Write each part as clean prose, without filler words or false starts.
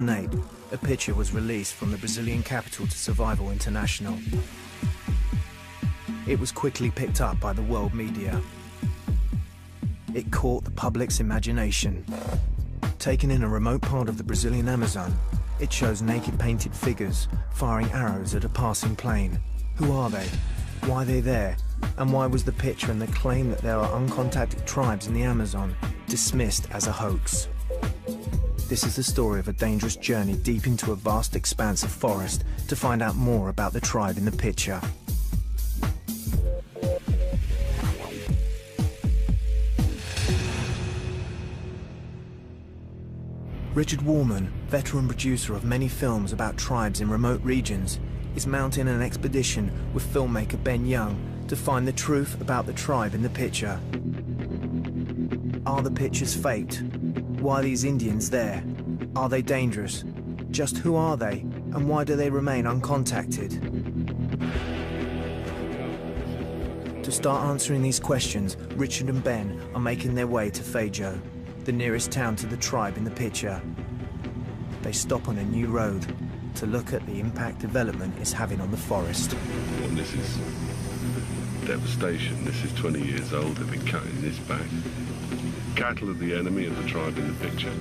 2008, a picture was released from the Brazilian capital to Survival International. It was quickly picked up by the world media. It caught the public's imagination. Taken in a remote part of the Brazilian Amazon, it shows naked painted figures firing arrows at a passing plane. Who are they? Why are they there? And why was the picture and the claim that there are uncontacted tribes in the Amazon dismissed as a hoax? This is the story of a dangerous journey deep into a vast expanse of forest to find out more about the tribe in the picture. Richard Warman, veteran producer of many films about tribes in remote regions, is mounting an expedition with filmmaker Ben Young to find the truth about the tribe in the picture. Are the pictures faked? Why are these Indians there? Are they dangerous? Just who are they, and why do they remain uncontacted? To start answering these questions, Richard and Ben are making their way to Feijó, the nearest town to the tribe in the picture. They stop on a new road to look at the impact development is having on the forest. And this is devastation. This is 20 years old. They've been cutting this back. Cattle are the enemy of the tribe in the picture.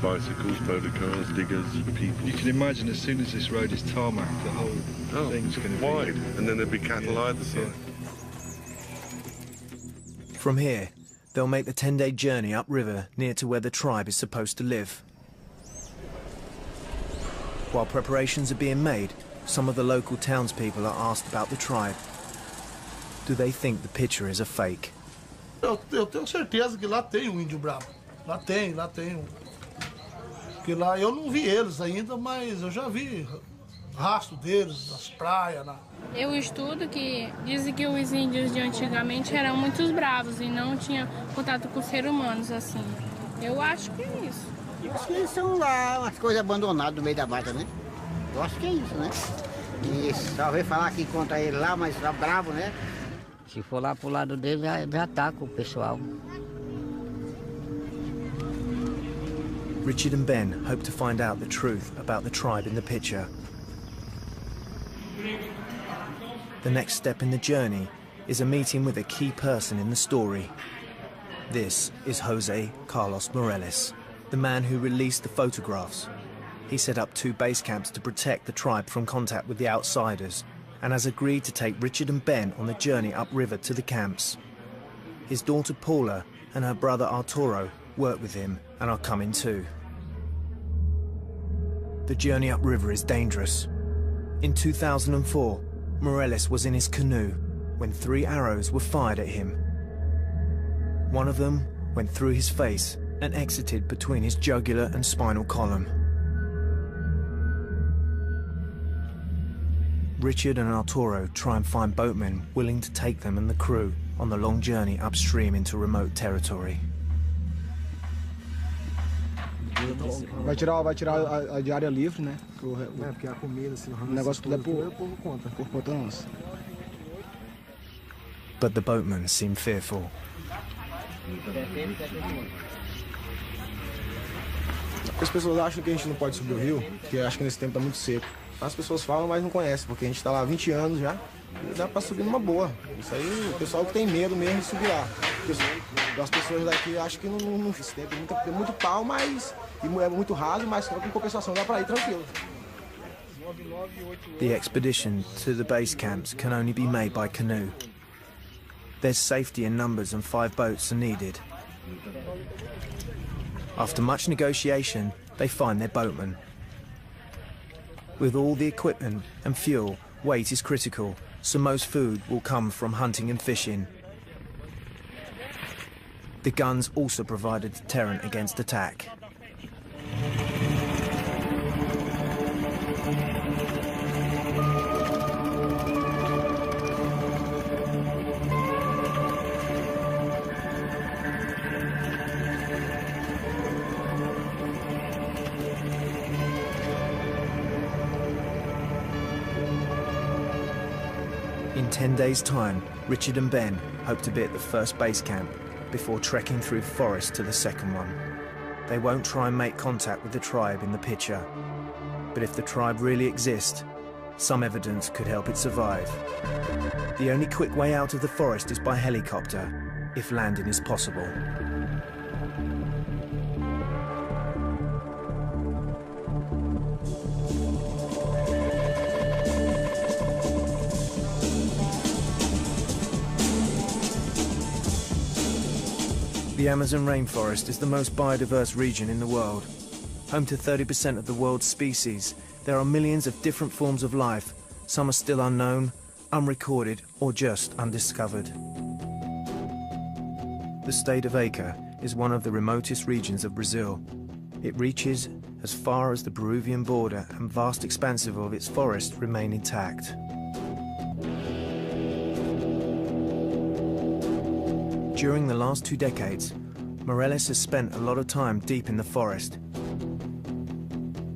Bicycles, motor cars, diggers, people. You can imagine as soon as this road is tarmac, the whole thing's going to be wide, and then there'll be cattle either side. From here, they'll make the 10-day journey upriver near to where the tribe is supposed to live. While preparations are being made, some of the local townspeople are asked about the tribe. Do they think the picture is a fake? Eu tenho certeza que lá tem índio bravo. Lá tem. Porque lá eu não vi eles ainda, mas eu já vi rastro deles nas praias. Eu estudo que dizem que os índios de antigamente eram muito bravos e não tinham contato com seres humanos assim. Eu acho que é isso. Eu acho que eles são lá umas coisas abandonadas no meio da mata, né? Eu acho que é isso, né? E só veio falar que encontra ele lá, mas tá bravo, né? Se for lá pro lado dele, já ataca o pessoal. Richard and Ben hope to find out the truth about the tribe in the picture. The next step in the journey is a meeting with a key person in the story. This is Jose Carlos Morales, the man who released the photographs. He set up 2 base camps to protect the tribe from contact with the outsiders, and has agreed to take Richard and Ben on the journey upriver to the camps. His daughter Paula and her brother Arturo work with him and are coming too. The journey upriver is dangerous. In 2004, Morales was in his canoe when 3 arrows were fired at him. One of them went through his face and exited between his jugular and spinal column. Richard and Arturo try and find boatmen willing to take them and the crew on the long journey upstream into remote territory. Vai tirar a diária livre, né? Porque a comida, o negócio tudo é por conta nossa. But the boatmen seem fearful. As pessoas acham que a gente não pode subir o rio, porque acham que nesse tempo tá muito seco. As pessoas falam, mas não conhecem, porque a gente tá lá há 20 anos já, e dá pra subir numa boa. Isso aí, o pessoal que tem medo mesmo de subir lá. As pessoas daqui acham que não esse tempo tem muito pau, mas é muito raso, mas com compensação dá pra ir tranquilo. The expedition to the base camps can only be made by canoe. There's safety in numbers and 5 boats are needed. After much negotiation, they find their boatman. With all the equipment and fuel, weight is critical, so most food will come from hunting and fishing. The guns also provide a deterrent against attack. In 10 days' time, Richard and Ben hope to be at the first base camp before trekking through the forest to the second one. They won't try and make contact with the tribe in the picture. But if the tribe really exists, some evidence could help it survive. The only quick way out of the forest is by helicopter, if landing is possible. The Amazon rainforest is the most biodiverse region in the world. Home to 30% of the world's species, there are millions of different forms of life. Some are still unknown, unrecorded, or just undiscovered. The state of Acre is one of the remotest regions of Brazil. It reaches as far as the Peruvian border, and vast expanses of its forest remain intact. During the last 2 decades, Morales has spent a lot of time deep in the forest.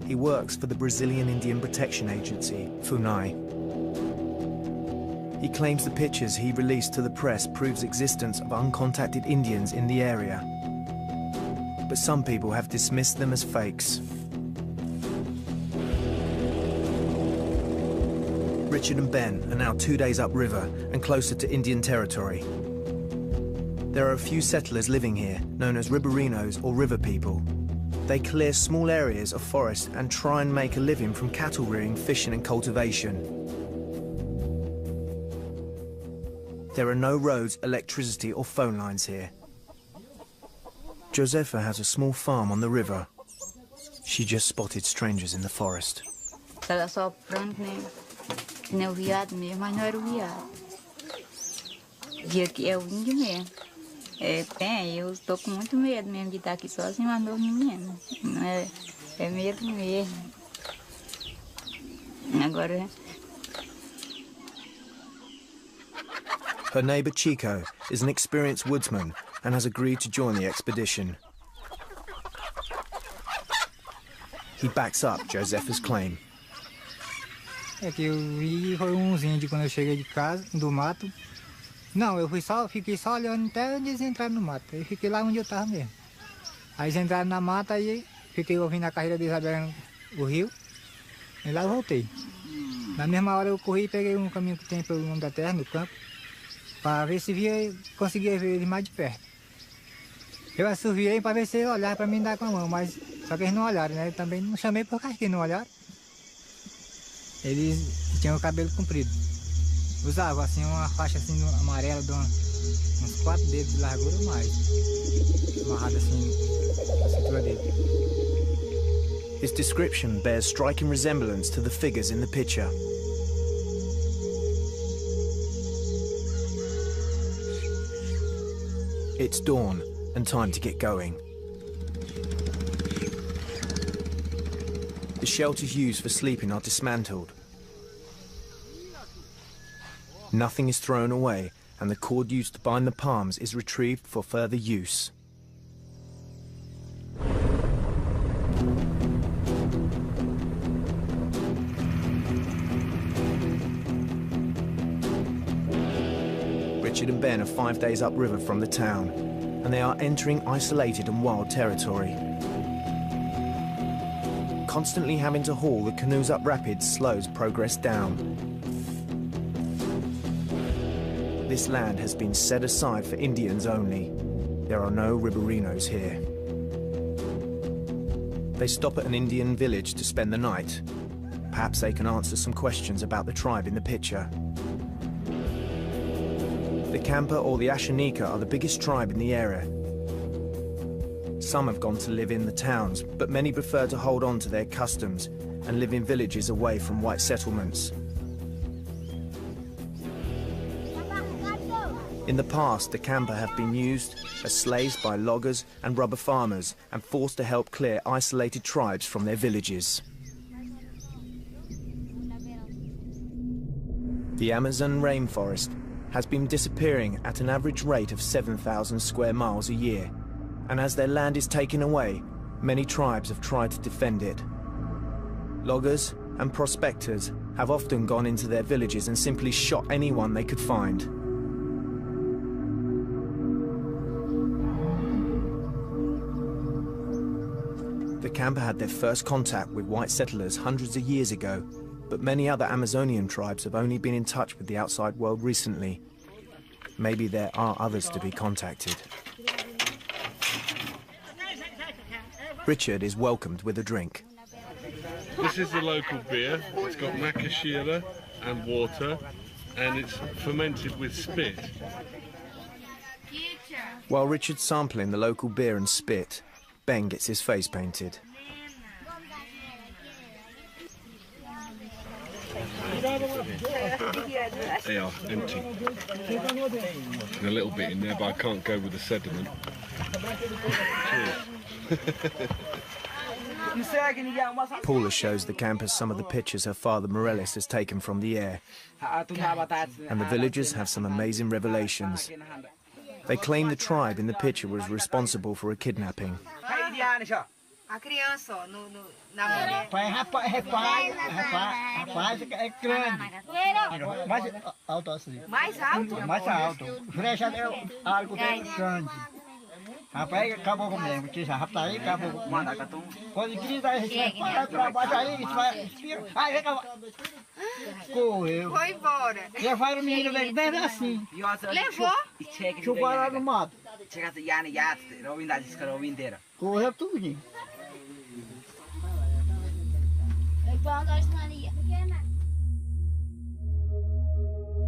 He works for the Brazilian Indian Protection Agency, FUNAI. He claims the pictures he released to the press proves existence of uncontacted Indians in the area. But some people have dismissed them as fakes. Richard and Ben are now 2 days upriver and closer to Indian territory. There are a few settlers living here, known as Riberinos or river people. They clear small areas of forest and try and make a living from cattle rearing, fishing and cultivation. There are no roads, electricity or phone lines here. Josefa has a small farm on the river. She just spotted strangers in the forest. Ela só pronto, né? Que nem o viado mesmo, mas não era o viado. Via que é o índio mesmo. Eu estou com muito medo mesmo de estar aqui sozinho, mas meu menino. É medo mesmo. Agora... Her neighbour Chico is an experienced woodsman and has agreed to join the expedition. He backs up Josefa's claim. É que eu vi foi uns índios quando eu cheguei de casa, do mato. Não, eu fiquei só olhando até eles entraram no mato. Eu fiquei lá onde eu estava mesmo. Aí eles entraram na mata e fiquei ouvindo a carreira deles abrindo o rio. E lá eu voltei. Na mesma hora eu corri e peguei um caminho que tem pelo mundo da terra, no campo, para ver se conseguia ver eles mais de perto. Eu assoviei para ver se eles olharam para mim dar com a mão, mas só que eles não olharam, né? Eu também não chamei por causa que eles não olharam. Eles tinham o cabelo comprido. Usavam assim uma faixa assim amarela de uns 4 dedos de largura ou mais. Amarrada assim na cintura dele. His description bears striking resemblance to the figures in the picture. It's dawn and time to get going. The shelters used for sleeping are dismantled. Nothing is thrown away, and the cord used to bind the palms is retrieved for further use. Richard and Ben are 5 days upriver from the town, and they are entering isolated and wild territory. Constantly having to haul the canoes up rapids slows progress down. This land has been set aside for Indians only. There are no Riberinos here. They stop at an Indian village to spend the night. Perhaps they can answer some questions about the tribe in the picture. The Kampa or the Ashanika are the biggest tribe in the area. Some have gone to live in the towns, but many prefer to hold on to their customs and live in villages away from white settlements. In the past, the Kampa have been used as slaves by loggers and rubber farmers and forced to help clear isolated tribes from their villages. The Amazon rainforest has been disappearing at an average rate of 7,000 square miles a year, and as their land is taken away, many tribes have tried to defend it. Loggers and prospectors have often gone into their villages and simply shot anyone they could find. camper had their first contact with white settlers hundreds of years ago, but many other Amazonian tribes have only been in touch with the outside world recently. Maybe there are others to be contacted. Richard is welcomed with a drink. This is the local beer. It's got macaxeira and water, and it's fermented with spit. While Richard's sampling the local beer and spit, Ben gets his face painted. They are empty. And a little bit in there, but I can't go with the sediment. Paula shows the campers some of the pictures her father Morales has taken from the air. And the villagers have some amazing revelations. They claim the tribe in the picture was responsible for a kidnapping. A criança, ó, na mulher. Rapaz é grande. Mais alto assim. Mais alto? Mais alto. Frecha é algo grande. Rapaz, acabou comigo. Rapaz, aí acabou. Quando grita, vai pra baixo aí, vai. Aí acabou. Correu. Foi embora. Levaram o menino bem assim. Levou? Jogou lá no mato. Correu tudo.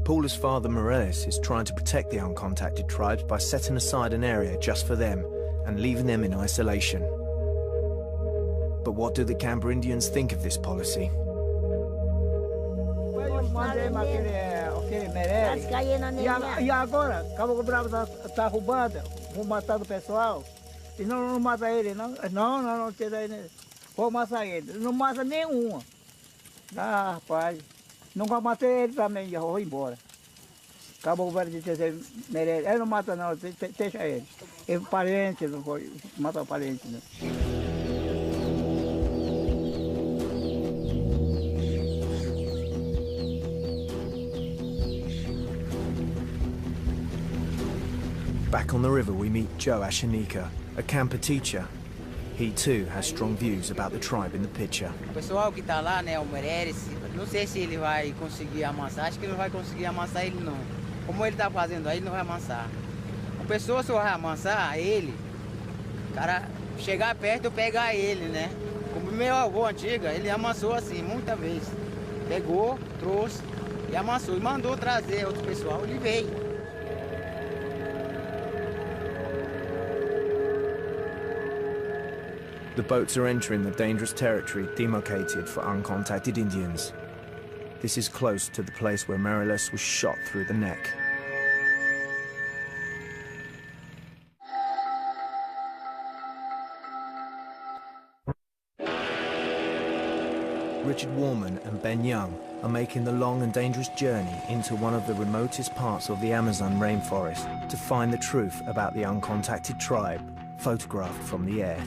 Paula's father Morales is trying to protect the uncontacted tribes by setting aside an area just for them and leaving them in isolation. But what do the Camper Indians think of this policy? E agora, Cabo Bravo está roubando, vou matar o pessoal. E não mata ele, não. Não tira ele. Vou matar ele. Não mata nenhuma. Ah, rapaz. Nunca matei ele também, já vou embora. Acabou o velho de ter merece. Ele não mata não, deixa ele. Ele é parente, não foi. Mata o parente, né? Back on the river we meet Joe Ashanika, a camper teacher. He too has strong views about the tribe in the picture. O pessoal que está lá, né, o Meirelles, não sei se ele vai conseguir amansar, acho que ele não vai conseguir amansar ele não. Como ele está fazendo aí, ele não vai amansar. A pessoa só vai amansar ele, o cara chegar perto e pegar ele, né? Como meu avô antigo, ele amansou assim, muita vez. Pegou, trouxe e amansou. E mandou trazer outro pessoal, ele veio. The boats are entering the dangerous territory demarcated for uncontacted Indians. This is close to the place where Morales was shot through the neck. Richard Warman and Ben Young are making the long and dangerous journey into one of the remotest parts of the Amazon rainforest to find the truth about the uncontacted tribe, photographed from the air.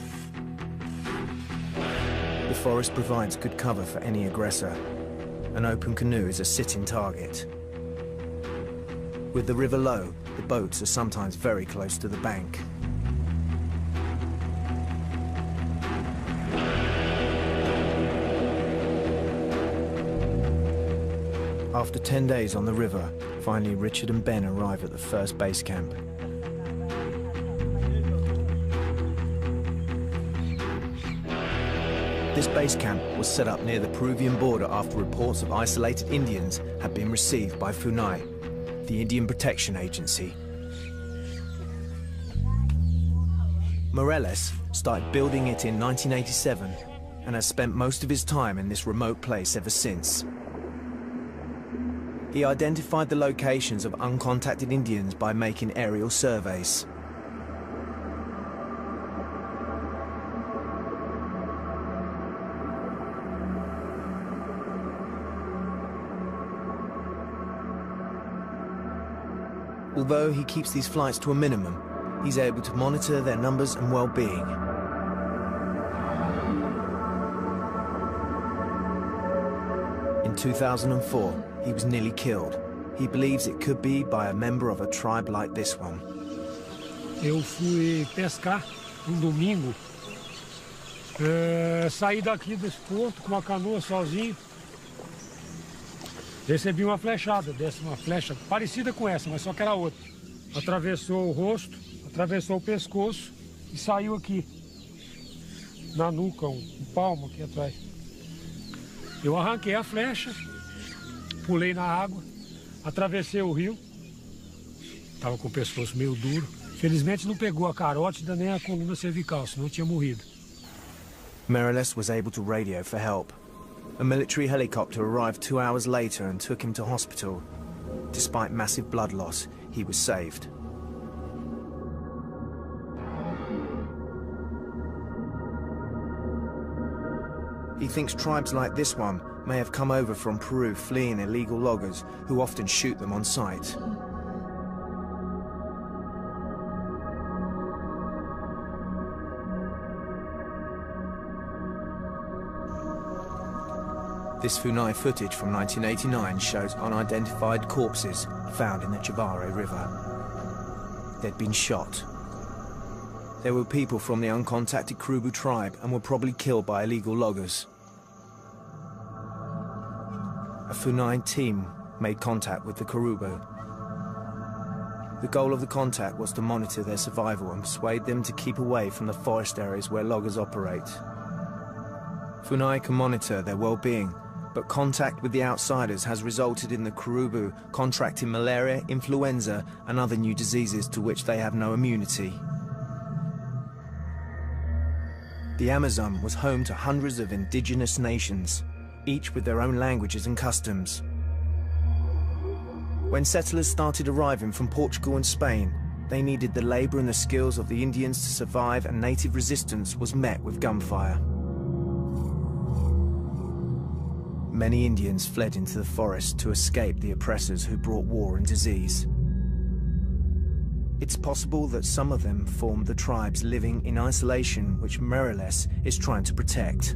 The forest provides good cover for any aggressor. An open canoe is a sitting target. With the river low, the boats are sometimes very close to the bank. After 10 days on the river, finally Richard and Ben arrive at the first base camp. This base camp was set up near the Peruvian border after reports of isolated Indians had been received by FUNAI, the Indian Protection Agency. Morales started building it in 1987 and has spent most of his time in this remote place ever since. He identified the locations of uncontacted Indians by making aerial surveys. Although he keeps these flights to a minimum, he's able to monitor their numbers and well-being. In 2004, he was nearly killed. He believes it could be by a member of a tribe like this one. Eu fui pescar domingo Saí daqui dos portos com uma canoa sozinho. Recebi uma flechada, dessa uma flecha parecida com essa, mas só que era outra. Atravessou o rosto, atravessou o pescoço e saiu aqui. Na nuca, um palmo aqui atrás. Eu arranquei a flecha, pulei na água, atravessei o rio. Tava com o pescoço meio duro. Felizmente não pegou a carótida nem a coluna cervical, senão tinha morrido. Marilis was able to radio for help. A military helicopter arrived 2 hours later and took him to hospital. Despite massive blood loss, he was saved. He thinks tribes like this one may have come over from Peru fleeing illegal loggers who often shoot them on sight. This Funai footage from 1989 shows unidentified corpses found in the Chavare River. They'd been shot. There were people from the uncontacted Kurubu tribe and were probably killed by illegal loggers. A Funai team made contact with the Kurubu. The goal of the contact was to monitor their survival and persuade them to keep away from the forest areas where loggers operate. Funai can monitor their well-being, but contact with the outsiders has resulted in the Kurubu contracting malaria, influenza and other new diseases to which they have no immunity. The Amazon was home to hundreds of indigenous nations, each with their own languages and customs. When settlers started arriving from Portugal and Spain, they needed the labor and the skills of the Indians to survive, and native resistance was met with gunfire. Many Indians fled into the forest to escape the oppressors who brought war and disease. It's possible that some of them formed the tribes living in isolation which Marilis is trying to protect.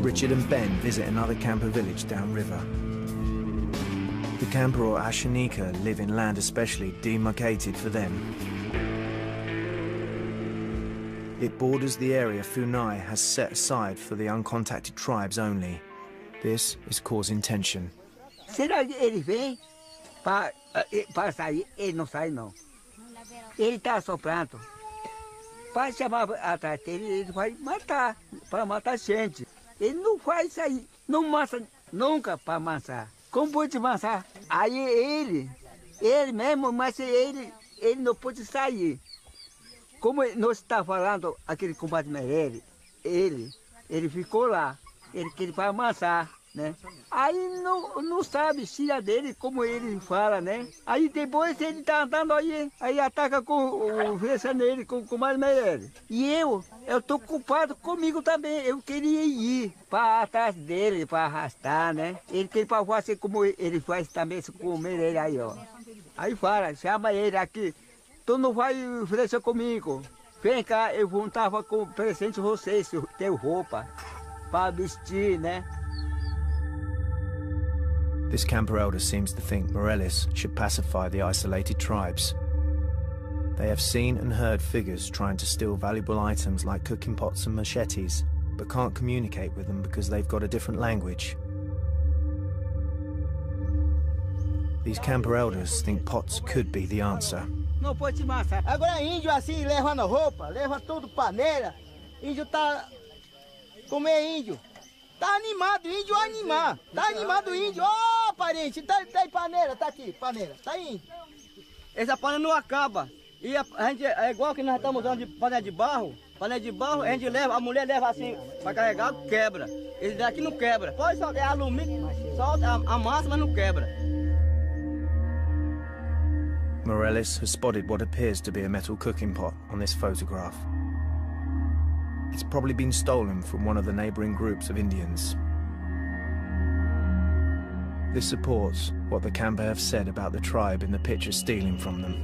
Richard and Ben visit another camper village downriver. The camper or Ashanika live in land especially demarcated for them. It borders the area Funai has set aside for the uncontacted tribes only. This is causing tension. Será que ele vem para sair? Ele não sai não. Ele está soprando. Para chamar atrás dele, ele vai matar, para matar gente. Ele não vai sair, não massa nunca para amassar. Como pode amassar? Aí ele mesmo, mas ele não pode sair. Como nós está falando, aquele combate Mereri, ele ficou lá, ele queria para amassar, né? Aí não sabe filha dele como ele fala, né? Aí depois ele tá andando aí ataca com o flecha nele, com o combate Mereri. E eu tô culpado comigo também, eu queria ir para atrás dele, para arrastar, né? Ele queria para fazer como ele faz também com o Mereri aí, ó. Aí fala, chama ele aqui, tu não vai flecha comigo. Vem cá, eu juntava com presente vocês, teu roupa, para vestir, né? This camper elder seems to think Marilis should pacify the isolated tribes. They have seen and heard figures trying to steal valuable items like cooking pots and machetes, but can't communicate with them because they've got a different language. These camper elders think pots could be the answer. Não pode massar. Agora índio assim, levando roupa, leva tudo paneira. Índio tá... Como é índio? Tá animado, índio animar. Tá animado índio. Ó, parente, tá aí paneira, tá aqui, paneira. Tá indo. Essa panela não acaba. E a gente, é igual que nós estamos usando de panela de barro. Panela de barro, a gente leva, a mulher leva assim para carregar, quebra. Esse daqui não quebra. Pode soltar, é alumínio, solta a massa, mas não quebra. Marilis has spotted what appears to be a metal cooking pot on this photograph. It's probably been stolen from one of the neighbouring groups of Indians. This supports what the Kampa have said about the tribe in the picture stealing from them.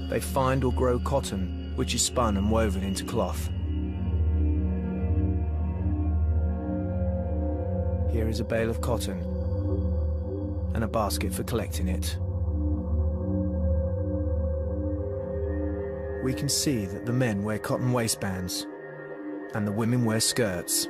They find or grow cotton, which is spun and woven into cloth. Here is a bale of cotton and a basket for collecting it. We can see that the men wear cotton waistbands and the women wear skirts.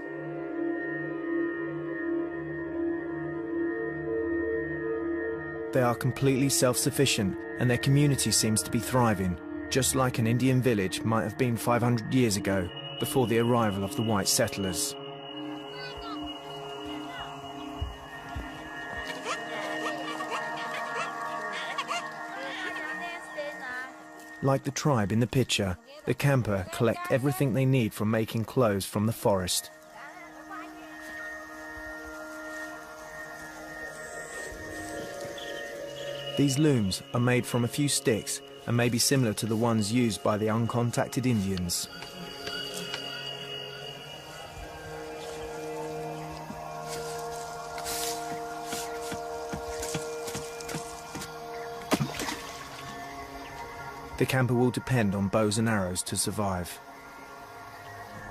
They are completely self-sufficient and their community seems to be thriving, just like an Indian village might have been 500 years ago, before the arrival of the white settlers. Like the tribe in the picture, the camper collect everything they need for making clothes from the forest. These looms are made from a few sticks and may be similar to the ones used by the uncontacted Indians. The camper will depend on bows and arrows to survive.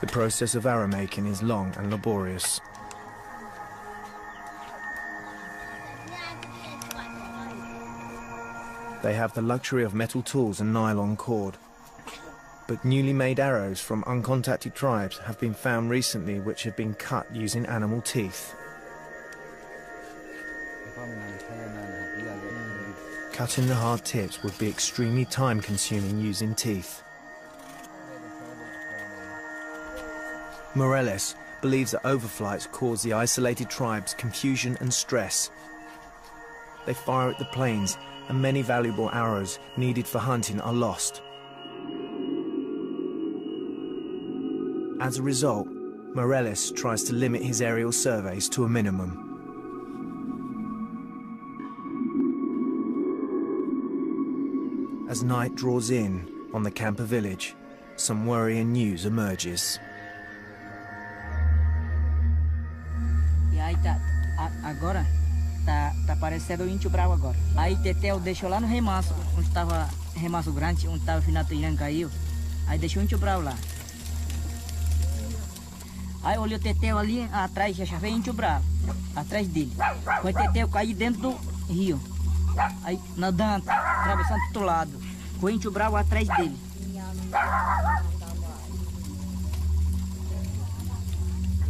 The process of arrow making is long and laborious. They have the luxury of metal tools and nylon cord. But newly made arrows from uncontacted tribes have been found recently which have been cut using animal teeth. Cutting the hard tips would be extremely time-consuming using teeth. Morales believes that overflights cause the isolated tribes confusion and stress. They fire at the planes and many valuable arrows needed for hunting are lost. As a result, Morales tries to limit his aerial surveys to a minimum. As night draws in on the camper village, some worrying news emerges. E aí agora tá aparecendo o índio bravo agora. Aí Tetel deixou lá no remanso, onde tava remanso grande, onde tava o finato Irã caiu. Aí deixou o índio bravo lá. Aí olhei o Tetel ali atrás, já veio o índio bravo, atrás dele. Foi Tetel cair dentro do rio. Aí nadando, atravessando do outro lado. Com o índio bravo atrás dele.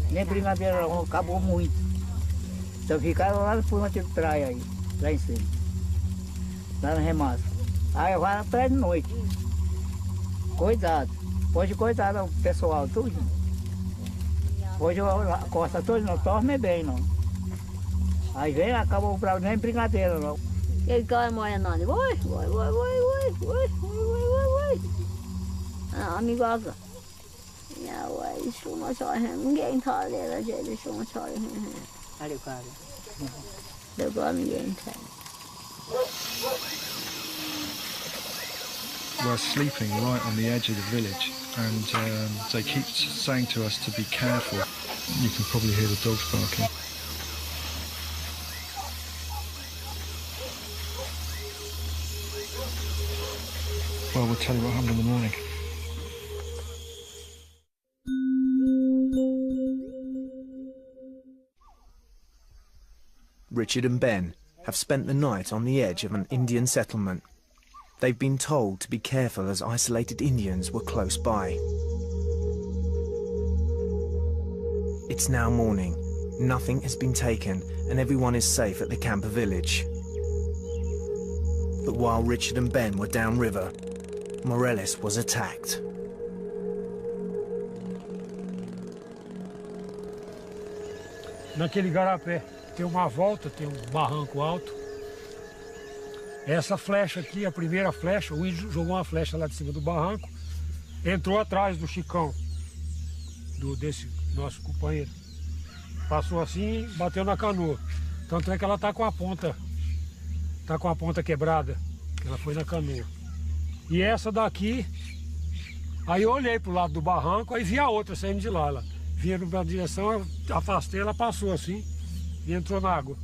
Nem brincadeira não, acabou muito. Então ficaram lá no fundo de praia aí, lá em cima. Lá no remanso. Aí vai atrás de noite. Cuidado. Hoje coitado o pessoal, tudo. Hoje a costa toda não dorme bem não. Aí vem, acabou o bravo, nem brincadeira não. Cái coi mọi người nói ôi amigosa nhà vậy xuống mà soi hem game thôi để là chơi đi xuống mà soi Ali o cara. được con game thôi. We're sleeping right on the edge of the village, and they keep saying to us to be careful. You can probably hear the dogs barking. Well, we'll tell you what happened in the morning. Richard and Ben have spent the night on the edge of an Indian settlement. They've been told to be careful as isolated Indians were close by. It's now morning. Nothing has been taken and everyone is safe at the camper village. But while Richard and Ben were downriver, Morales was attacked. Naquele garapé tem uma volta, tem um barranco alto. Essa flecha aqui, a primeira flecha, o índio jogou uma flecha lá de cima do barranco, entrou atrás do Chicão, desse nosso companheiro. Passou assim e bateu na canoa. Tanto é que ela tá com a ponta quebrada, que ela foi na canoa. E essa daqui, aí eu olhei pro lado do barranco, aí vi a outra saindo de lá. Ela vinha na minha direção, eu afastei, ela passou assim e entrou na água.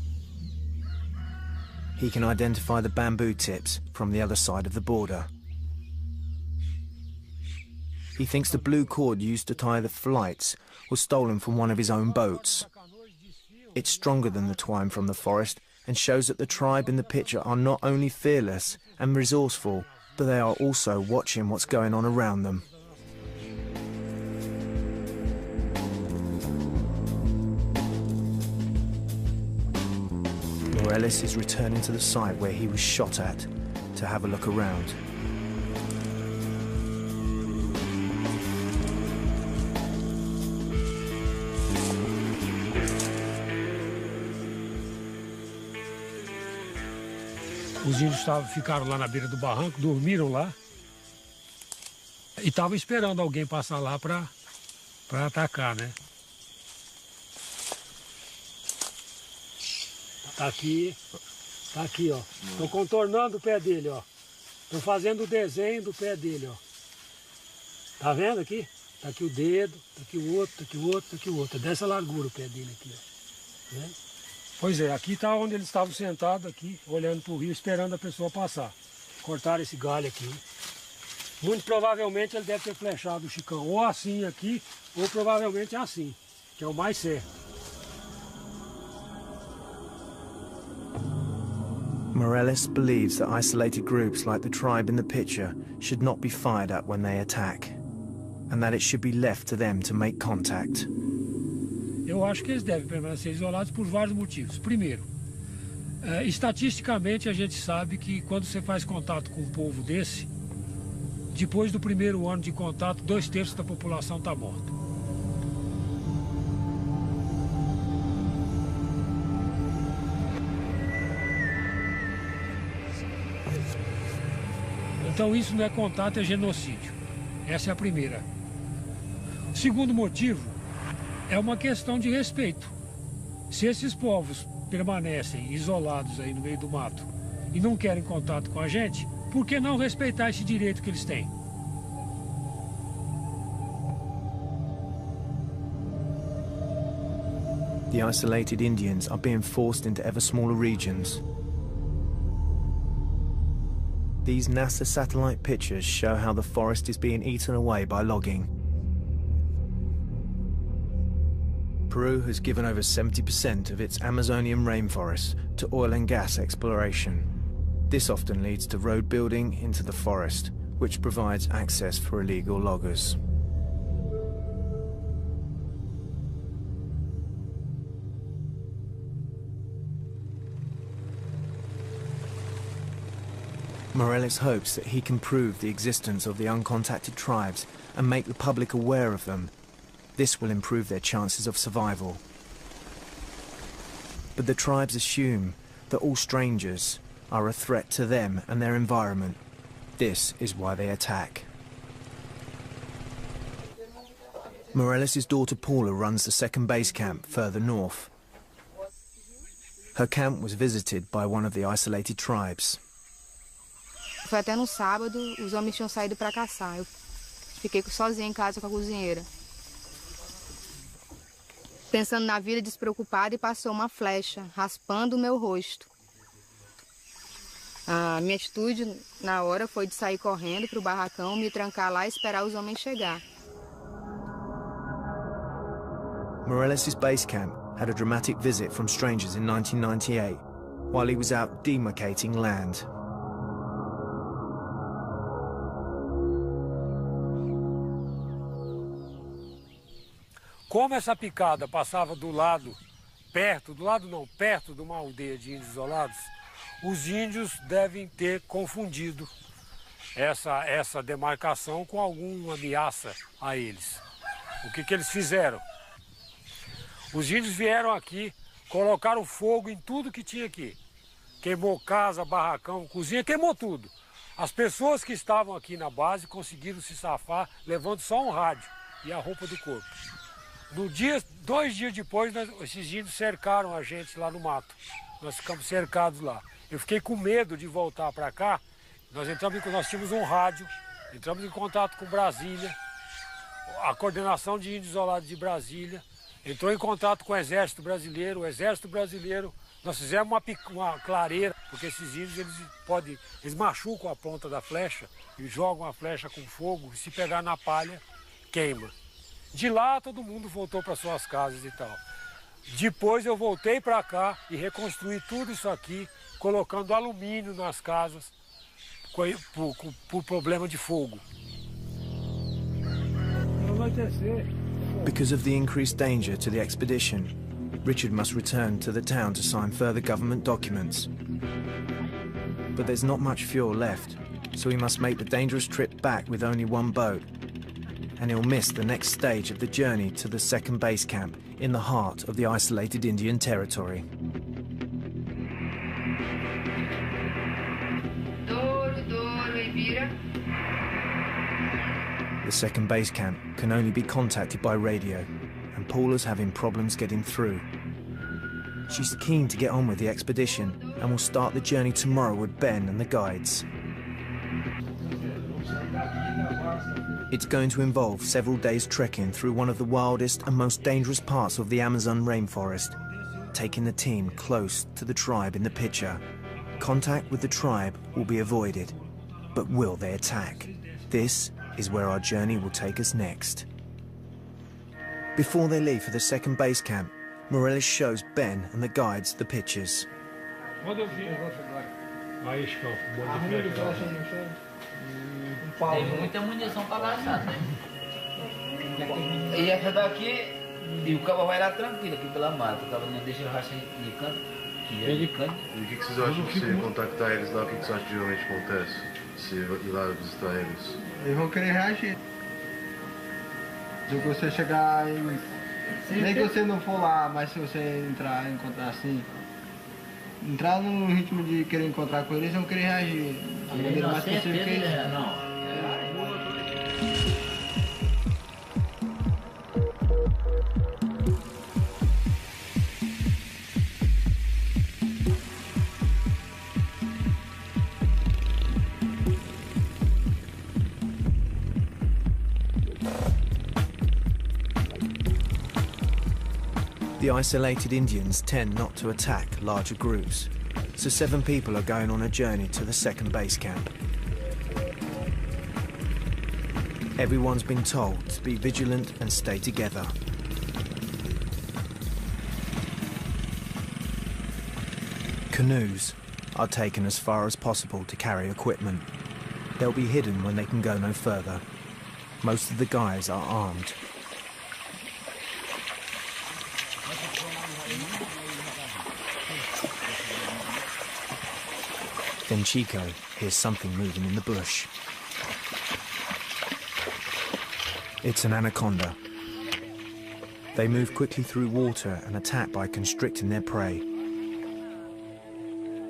He can identify the bamboo tips from the other side of the border. He thinks the blue cord used to tie the flights was stolen from one of his own boats. It's stronger than the twine from the forest and shows that the tribe in the picture are not only fearless and resourceful, but they are also watching what's going on around them. Morales is returning to the site where he was shot at to have a look around. Os índios ficaram lá na beira do barranco, dormiram lá e estavam esperando alguém passar lá para atacar, né? Tá aqui, ó. Estou contornando o pé dele, ó. Estou fazendo o desenho do pé dele, ó. Tá vendo aqui? Tá aqui o dedo, tá aqui o outro, tá aqui o outro, tá aqui o outro. É dessa largura o pé dele aqui, ó. Né? Pois é, aqui está onde eles estavam sentados aqui, olhando para o rio, esperando a pessoa passar. Cortaram esse galho aqui. Muito provavelmente ele deve ter flechado o Chicão, ou assim aqui, ou provavelmente assim, que é o mais certo. Morales believes that isolated groups like the tribe in the picture should not be fired at when they attack, and that it should be left to them to make contact. Eu acho que eles devem permanecer isolados por vários motivos. Primeiro, estatisticamente a gente sabe que quando você faz contato com um povo desse, depois do primeiro ano de contato, 2/3 da população está morta. Então isso não é contato, é genocídio. Essa é a primeira. O segundo motivo é uma questão de respeito. Se esses povos permanecem isolados aí no meio do mato e não querem contato com a gente, por que não respeitar esse direito que eles têm? The isolated Indians are being forced into ever smaller regions. These NASA satellite pictures show how the forest is being eaten away by logging. Peru has given over 70% of its Amazonian rainforest to oil and gas exploration. This often leads to road building into the forest, which provides access for illegal loggers. Morales hopes that he can prove the existence of the uncontacted tribes and make the public aware of them. This will improve their chances of survival. But the tribes assume that all strangers are a threat to them and their environment. This is why they attack. Morales' daughter Paula runs the second base camp further north. Her camp was visited by one of the isolated tribes. Foi até no sábado, os homens tinham saído para caçar. Eu fiquei sozinha em casa com a cozinheira. Pensando na vida despreocupada, e passou uma flecha, raspando o meu rosto. A minha atitude na hora foi de sair correndo para o barracão, me trancar lá e esperar os homens chegar. Morales' base camp had a dramatic visit from strangers in 1998, while he was out demarcating land. Como essa picada passava perto de uma aldeia de índios isolados, os índios devem ter confundido essa demarcação com alguma ameaça a eles. O que eles fizeram? Os índios vieram aqui, colocaram fogo em tudo que tinha aqui. Queimou casa, barracão, cozinha, queimou tudo. As pessoas que estavam aqui na base conseguiram se safar levando só um rádio e a roupa do corpo. 2 dias depois, esses índios cercaram a gente lá no mato. Nós ficamos cercados lá. Eu fiquei com medo de voltar para cá. Nós tínhamos um rádio, entramos em contato com Brasília, a coordenação de índios isolados de Brasília, entrou em contato com o Exército Brasileiro, nós fizemos uma clareira. porque esses índios eles machucam a ponta da flecha e jogam a flecha com fogo, e se pegar na palha, queima. De lá todo mundo voltou para suas casas e tal. Depois eu voltei para cá e reconstruí tudo isso aqui, colocando alumínio nas casas por problema de fogo. Because of the increased danger to the expedition, Richard must return to the town to sign further government documents. But there's not much fuel left, so he must make the dangerous trip back with only one boat. And he'll miss the next stage of the journey to the second base camp in the heart of the isolated Indian territory. The second base camp can only be contacted by radio, and Paula's having problems getting through. She's keen to get on with the expedition and will start the journey tomorrow with Ben and the guides. It's going to involve several days trekking through one of the wildest and most dangerous parts of the Amazon rainforest, taking the team close to the tribe in the picture. Contact with the tribe will be avoided, but will they attack? This is where our journey will take us next. Before they leave for the second base camp, Morales shows Ben and the guides the pictures. Tem muita munição para gastar, né? E essa daqui, e o cabo vai lá tranquilo aqui pela mata, o cabo não deixa o rastro de canto, que é de canto. E o que vocês acham se contactar eles lá? O que vocês acham que geralmente acontece? Se ir lá visitar eles? Eles vão querer reagir. Se você chegar em... Nem que você não for lá, mas se você entrar e encontrar assim... Entrar no ritmo de querer encontrar com eles, vão querer reagir. Da maneira mais possível que eles... Não. The isolated Indians tend not to attack larger groups, so 7 people are going on a journey to the second base camp. Everyone's been told to be vigilant and stay together. Canoes are taken as far as possible to carry equipment. They'll be hidden when they can go no further. Most of the guys are armed. Then Chico hears something moving in the bush. It's an anaconda. They move quickly through water and attack by constricting their prey.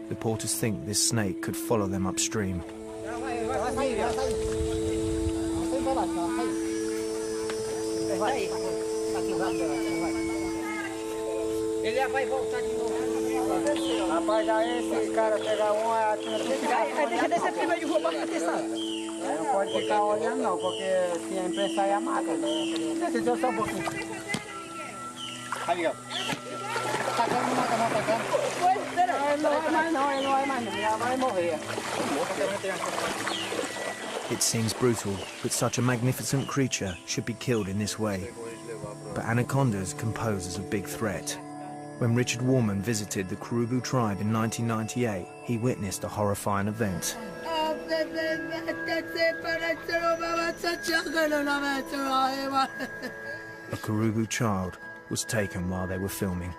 The porters think this snake could follow them upstream. Ele vai voltar de novo. Rapaz, aí esse cara pegar uma... Deixa descer primeiro de roubar pra testar. Não pode ficar olhando não, porque se a imprensa aí mata. Deixa só um pouquinho. Aí, ó. Tacando, não mata não, tacando. Ele não vai mais não, ele não vai mais não. Ele vai morrer. It seems brutal that such a magnificent creature should be killed in this way. But anacondas can pose as a big threat. When Richard Warman visited the Kurubu tribe in 1998, he witnessed a horrifying event. A Kurubu child was taken while they were filming.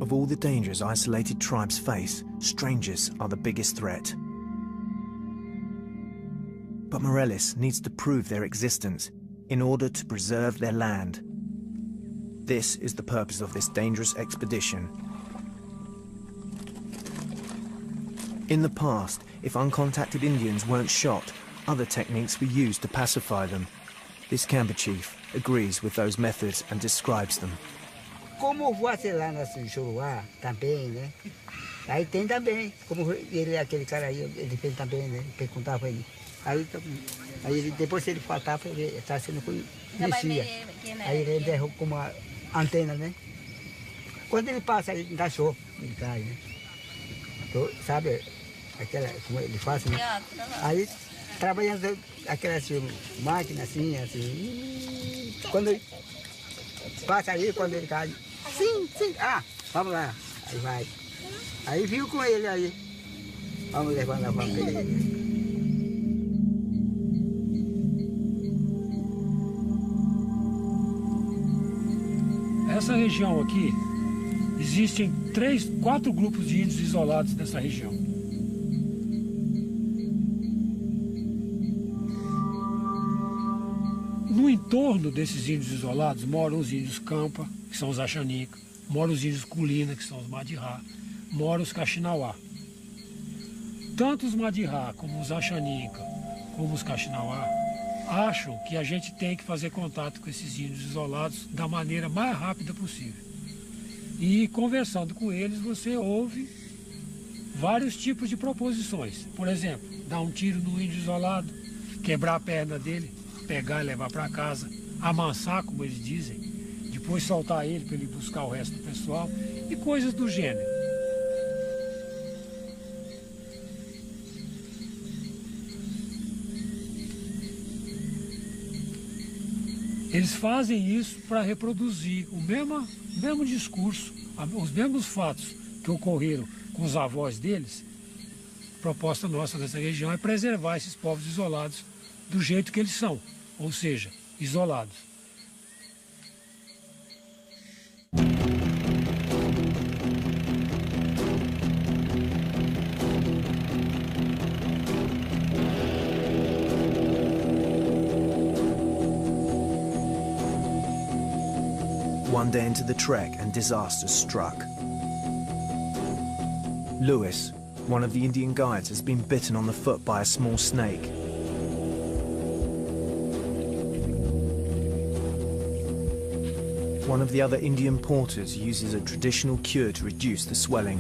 Of all the dangers isolated tribes face, strangers are the biggest threat. But Morales needs to prove their existence in order to preserve their land. This is the purpose of this dangerous expedition. In the past, if uncontacted Indians weren't shot, other techniques were used to pacify them. This Camper chief agrees with those methods and describes them. Como você lá na Juruá também, né? Aí tem também, como ele, aquele cara aí, ele fez também, né? Perguntava ele. Aí depois se ele faltava, ele está sendo conhecido. Aí ele derruba com uma antena, né? Quando ele passa, ele dá show, ele cai, né? Então, sabe, aquela, como ele faz, né? Aí, trabalhando aquela assim, máquina assim, quando ele passa aí, quando ele cai, sim, vamos lá, aí vai. Aí viu com ele aí, vamos levar lá para ele. Essa região aqui, existem 4 grupos de índios isolados nessa região. No entorno desses índios isolados moram os índios Campa, que são os Axanica, moram os índios Culina, que são os Madirá, moram os Caxinauá. Tanto os Madirá como os Axanica, como os Caxinauá, acham que a gente tem que fazer contato com esses índios isolados da maneira mais rápida possível. E conversando com eles, você ouve vários tipos de proposições. Por exemplo, dar um tiro no índio isolado, quebrar a perna dele, pegar e levar para casa, amansar, como eles dizem, depois soltar ele para ele buscar o resto do pessoal e coisas do gênero. Eles fazem isso para reproduzir o mesmo discurso, os mesmos fatos que ocorreram com os avós deles. A proposta nossa nessa região é preservar esses povos isolados do jeito que eles são, ou seja, isolados. One day into the trek and disaster struck. Lewis, one of the Indian guides, has been bitten on the foot by a small snake. One of the other Indian porters uses a traditional cure to reduce the swelling.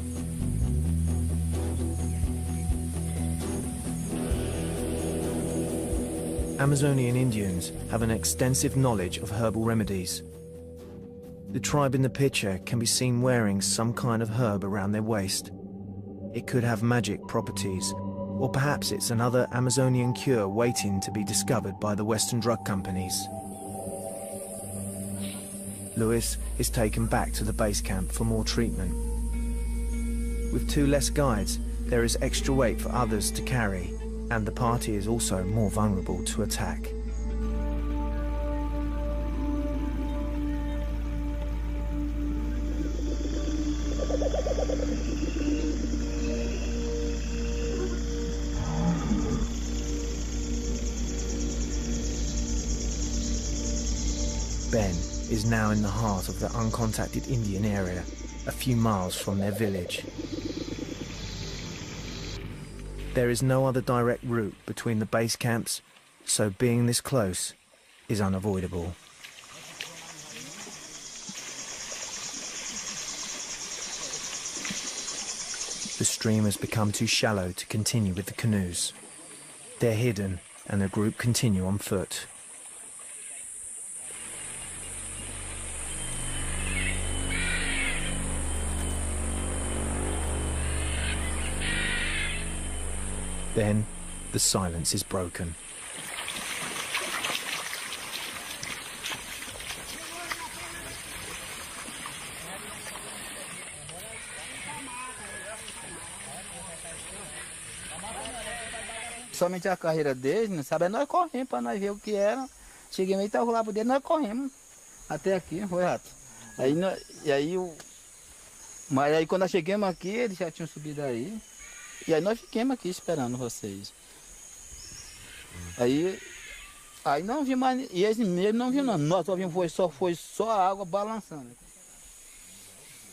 Amazonian Indians have an extensive knowledge of herbal remedies. The tribe in the picture can be seen wearing some kind of herb around their waist. It could have magic properties, or perhaps it's another Amazonian cure waiting to be discovered by the Western drug companies. Lewis is taken back to the base camp for more treatment. With 2 less guides, there is extra weight for others to carry, and the party is also more vulnerable to attack. Ben is now in the heart of the uncontacted Indian area, a few miles from their village. There is no other direct route between the base camps, so being this close is unavoidable. The stream has become too shallow to continue with the canoes. They're hidden and the group continue on foot. Then, the silence is broken. Somente a carreira deles, não sabe? Nós corremos para nós ver o que era. Cheguei meio tava lá por dentro, nós corremos até aqui, foi rato. Mas aí quando nós chegamos aqui, eles já tinham subido aí. E aí nós ficamos aqui esperando vocês. Aí não vi mais, e eles mesmo não viram não. Nós só vimos, foi só a água balançando.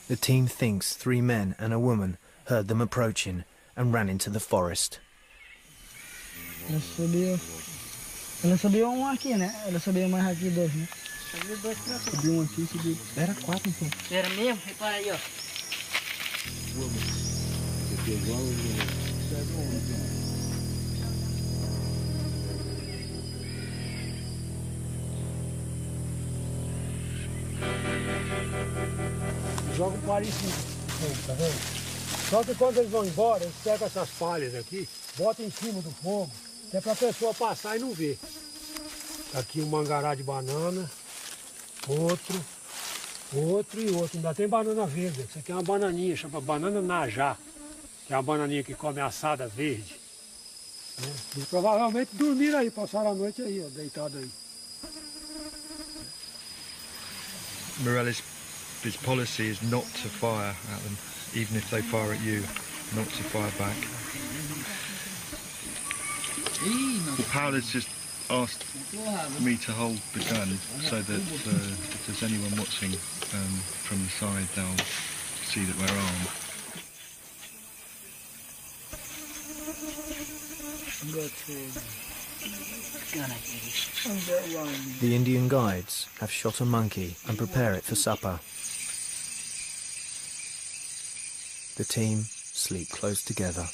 The team thinks 3 men and a woman heard them approaching and ran into the forest. Ela subiu um aqui, né? Ela subiu mais aqui 2, né? Subiu um aqui, subiu. Era 4 então. Era mesmo? Repara aí, ó. jogam palha em cima do fogo, tá vendo? Só que quando eles vão embora, eles pegam essas palhas aqui, botam em cima do fogo, que é pra pessoa passar e não ver. Aqui um mangará de banana, outro e outro. Ainda tem banana verde. Isso aqui é uma bananinha, chama banana najá, que é uma bananinha que come assada verde. Né? E provavelmente dormiram aí, passaram a noite aí, ó, deitado aí. Morelli's his policy is not to fire at them, even if they fire at you, not to fire back. Well, Paula's just asked me to hold the gun so that if there's anyone watching from the side, they'll see that we're armed. The Indian guides have shot a monkey and prepare it for supper. The team sleep close together.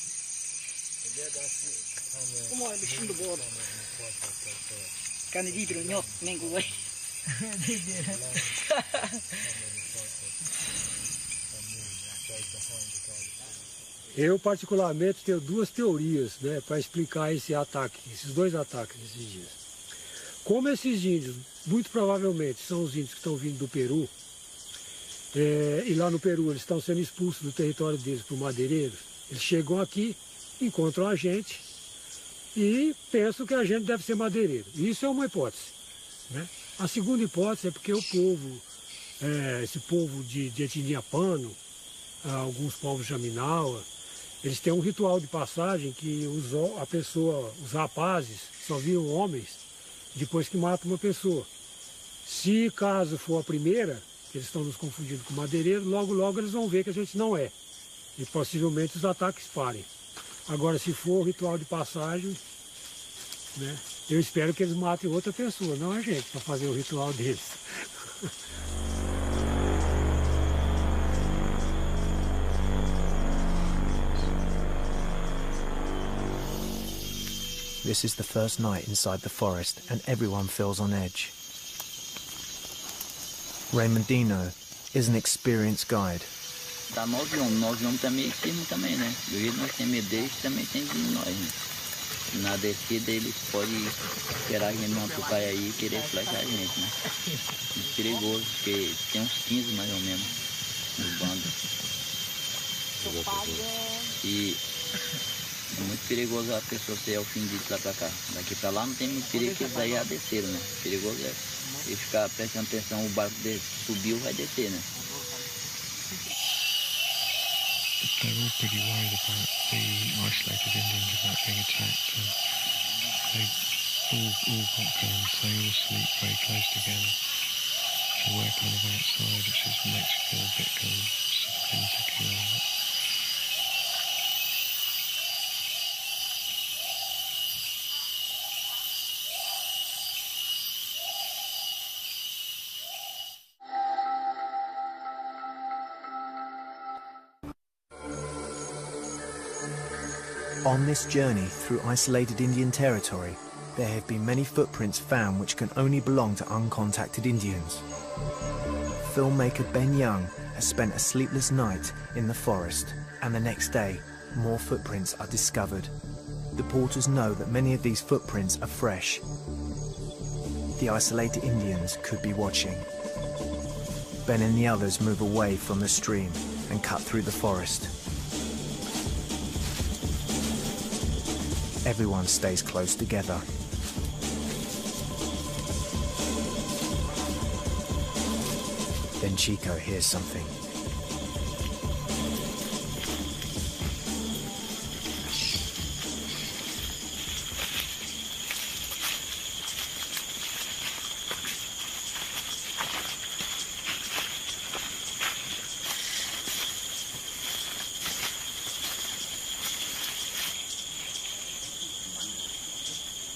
Eu, particularmente, tenho duas teorias, né, para explicar esse ataque, esses dois ataques desses dias. Como esses índios, muito provavelmente, são os índios que estão vindo do Peru, e lá no Peru eles estão sendo expulsos do território deles por madeireiros, eles chegam aqui, encontram a gente e pensam que a gente deve ser madeireiro. Isso é uma hipótese. Né? A segunda hipótese é porque o povo, esse povo de etnia Pano, alguns povos Jaminawa, eles têm um ritual de passagem que os rapazes só viram homens depois que matam uma pessoa. Se caso for a primeira, que eles estão nos confundindo com madeireiro, logo eles vão ver que a gente não é. E possivelmente os ataques parem. Agora, se for o ritual de passagem, né, eu espero que eles matem outra pessoa, não a gente, para fazer o ritual deles. This is the first night inside the forest and everyone feels on edge. Raymondino is an experienced guide. Tá 9 homens também em cima também, né? Do jeito nós temos medo deles, também tem de nós, né? Na descida eles podem esperar a gente não tocar aí e querer flechar a gente, né? É perigoso, porque tem uns 15 mais ou menos nos bandos. E é muito perigoso a pessoa ser ofendida de lá pra cá. Daqui pra lá não tem muito perigo, que eles aí já desceram, né? Perigoso é ele ficar prestando atenção, o barco subiu, vai descer, né? They're all pretty worried about the isolated Indians about being attacked, and they've all got guns. They all sleep very close together. So we're kind of outside, which is makes you feel a bit kind of insecure. On this journey through isolated Indian territory, there have been many footprints found which can only belong to uncontacted Indians. Filmmaker Ben Young has spent a sleepless night in the forest, and the next day, more footprints are discovered. The porters know that many of these footprints are fresh. The isolated Indians could be watching. Ben and the others move away from the stream and cut through the forest. Everyone stays close together. Then Chico hears something.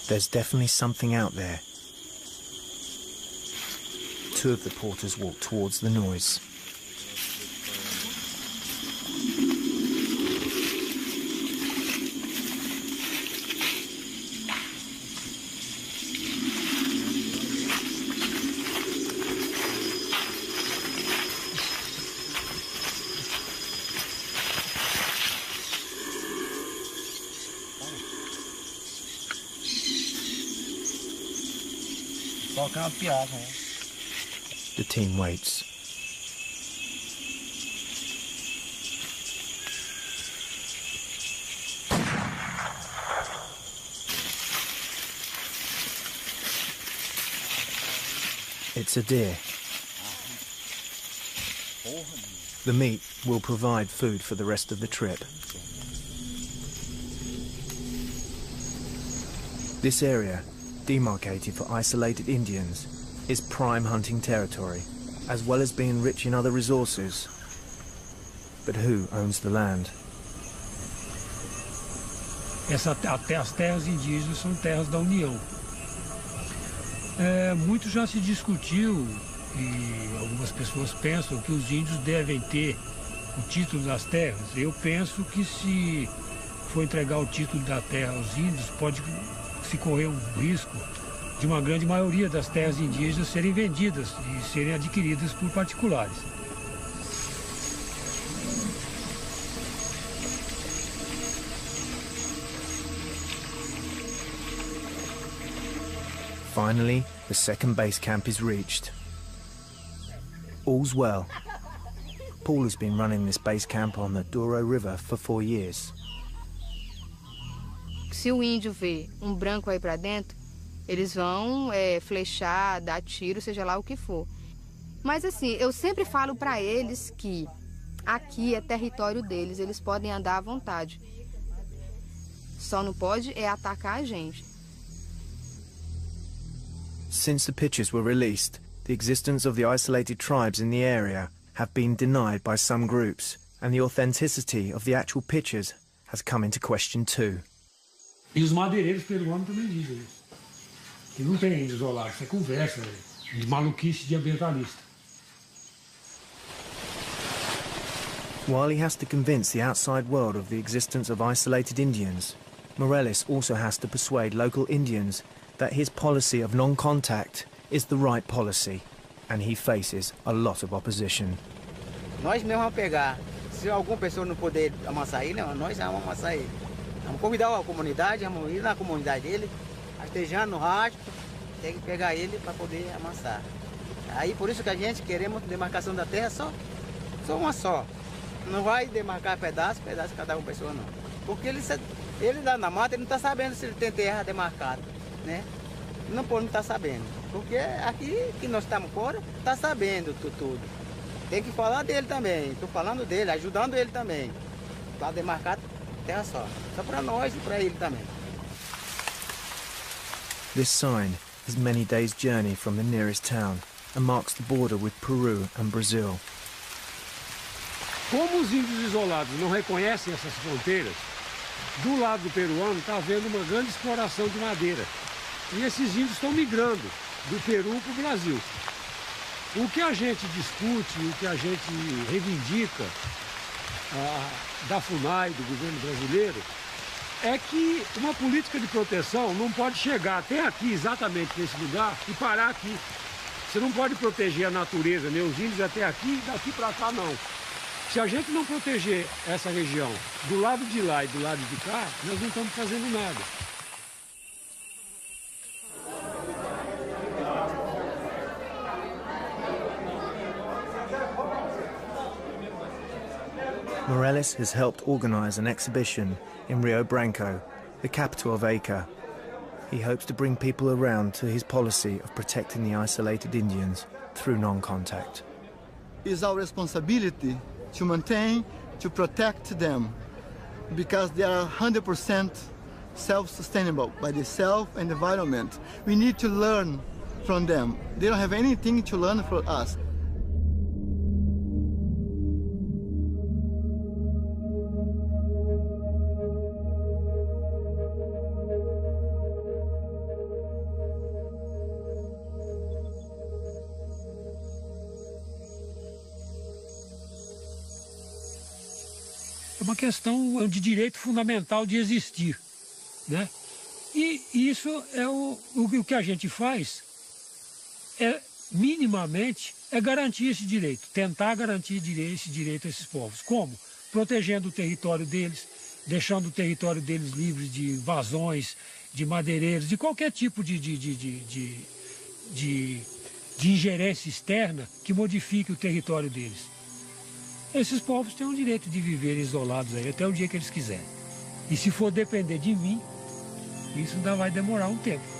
There's definitely something out there. Two of the porters walk towards the noise. The team waits. It's a deer. The meat will provide food for the rest of the trip. This area, demarcated for isolated Indians, is prime hunting territory, as well as being rich in other resources. But who owns the land? As terras indígenas são terras da União. Muito já se discutiu e algumas pessoas pensam que os índios devem ter o título das terras. Eu penso que se for entregar o título da terra aos índios, pode se correr um risco de uma grande maioria das terras indígenas serem vendidas e serem adquiridas por particulares. Finally, the second base camp is reached. All's well. Paul has been running this base camp on the Douro River for 4 years. Se o índio vê um branco aí pra dentro, eles vão flechar, dar tiro, seja lá o que for. Mas assim, eu sempre falo pra eles que aqui é território deles, eles podem andar à vontade. Só não pode atacar a gente. Since the pictures were released, the existence of the isolated tribes in the area have been denied by some groups, and the authenticity of the actual pictures has come into question too. E os madeireiros peruanos também dizem isso. Que não tem índio isolado, isso é conversa de maluquice de ambientalista. While he has to convince the outside world of the existence of isolated Indians, Morales also has to persuade local Indians that his policy of non-contact is the right policy, and he faces a lot of opposition. Nós mesmos vamos pegar, se alguma pessoa não puder amansar ele, nós vamos amansar ele. Vamos convidar a comunidade, vamos ir na comunidade dele, artejando no rastro, tem que pegar ele para poder amansar. Aí por isso que a gente queremos demarcação da terra só uma só. Não vai demarcar pedaço cada uma pessoa não. Porque ele lá na mata, ele não está sabendo se ele tem terra demarcada, né? Não está sabendo. Porque aqui que nós estamos fora, está sabendo tudo. Tem que falar dele também. Estou falando dele, ajudando ele também. Para demarcar terra só. Só para nós e para ele também. This sign is many days' journey from the nearest town and marks the border with Peru and Brazil. Como os índios isolados não reconhecem essas fronteiras, do lado do peruano está havendo uma grande exploração de madeira. E esses índios estão migrando do Peru para o Brasil. O que a gente discute, o que a gente reivindica da FUNAI, do governo brasileiro, é que uma política de proteção não pode chegar até aqui, exatamente nesse lugar, e parar aqui. Você não pode proteger a natureza, nem os índios até aqui, daqui para cá não. Se a gente não proteger essa região do lado de lá e do lado de cá, nós não estamos fazendo nada. Morales has helped organize an exhibition in Rio Branco, the capital of Acre. He hopes to bring people around to his policy of protecting the isolated Indians through non-contact. It's our responsibility to maintain, to protect them, because they are 100% self-sustainable by the self and environment. We need to learn from them. They don't have anything to learn from us. É uma questão de direito fundamental de existir, né? E isso é o que a gente faz, minimamente, é garantir esse direito, tentar garantir esse direito a esses povos. Como? Protegendo o território deles, deixando o território deles livre de invasões, de madeireiros, de qualquer tipo de de ingerência externa que modifique o território deles. Esses povos têm o direito de viver isolados aí até o dia que eles quiserem. E se for depender de mim, isso ainda vai demorar um tempo.